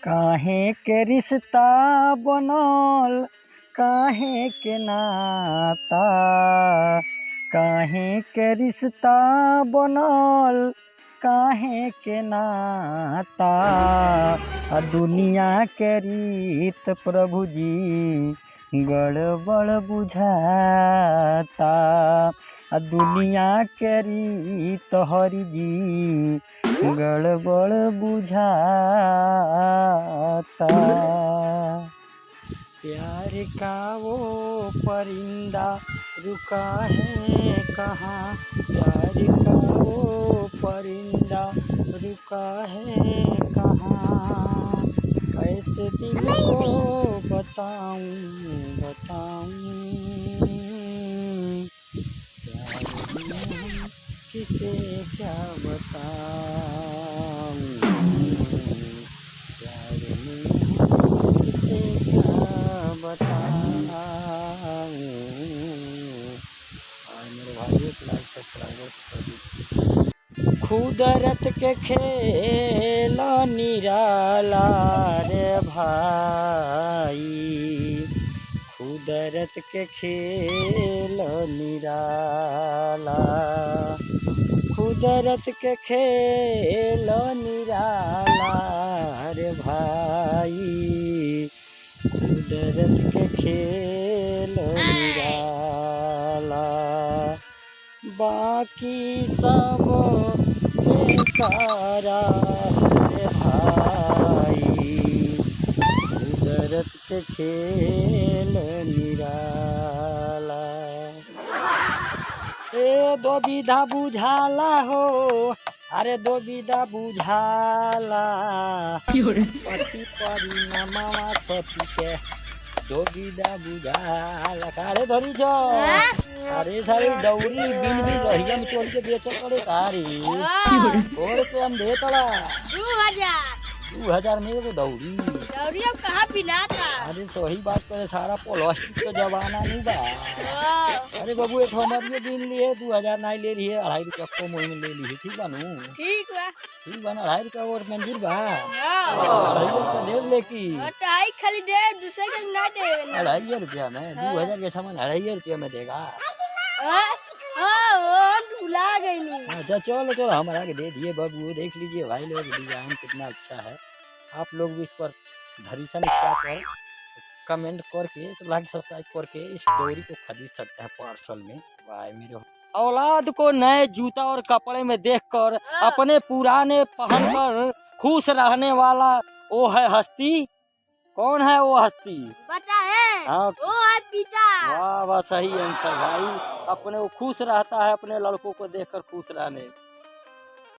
काहे के रिश्ता बनल काहे के नाता, काहे के रिश्ता बनल काहे के नाता। दुनिया के रीत प्रभु जी गड़बड़ बुझाता। दुनिया के रीत हरि जी गड़बड़ बुझाता। प्यार का वो परिंदा रुका है कहाँ, प्यार का वो परिंदा रुका है कहाँ। कैसे दिल को बताऊं प्यार में किसे क्या बताऊं, प्यार में किसे क्या बताऊं। मेरे भाई एक लाइक सब्सक्राइबर कर दीजिए। कुदरत के खेल निराला रे भाई, कुदरत के खेल निराला, कुदरत के खेल निराला रे भाई, कुदरत के खेल निराला। बाकी सब बेकारा है भाई, कुदरत के खेल निराला। ए दो विधा बुझाला हो, अरे दो विधा बुझाला, पति परिणामवा सती के दो विधा बुझाला। अरे धरी जो अरे सारी दौरी बिन बिन रहिया में चोरी के बेचो करे तारी और पे हम दे तला 2000 में वो दौरी अब कहाँ पिना था। अरे सही बात करे, सारा प्लास्टिक का जमाना नहीं बा। अरे बाबू एक हमारी दिन लिए 2000 नहीं ले रही है, 2.5 रुपया कम में ले ली है। ठीक बा नू, ठीक बा, ठीक बा ना। 2.5 रुपया और मंदिर बा 2.5 रुपया दे लेकी खाली दे दूसरे के ना दे 2.5 रुपया में 2000 के सामान 2.5 रुपया में देगा। भुला गई। अच्छा चलो चलो हमारा के दे दिए बाबू। देख लीजिए भाई लोग डिजाइन कितना अच्छा है। आप लोग भी इस पर धरीसन कर कमेंट करके लाइक सब्सक्राइब करके इस डोरी को खरीद सकते हैं पार्सल में। भाई मेरे औलाद को नए जूता और कपड़े में देखकर अपने पुराने पहनकर खुश रहने वाला वो है हस्ती। कौन है वो हस्ती? पता है? हाँ वो है पिता। वाह वाह सही आंसर भाई। अपने वो खुश रहता है अपने लड़कों को देखकर खुश रहने।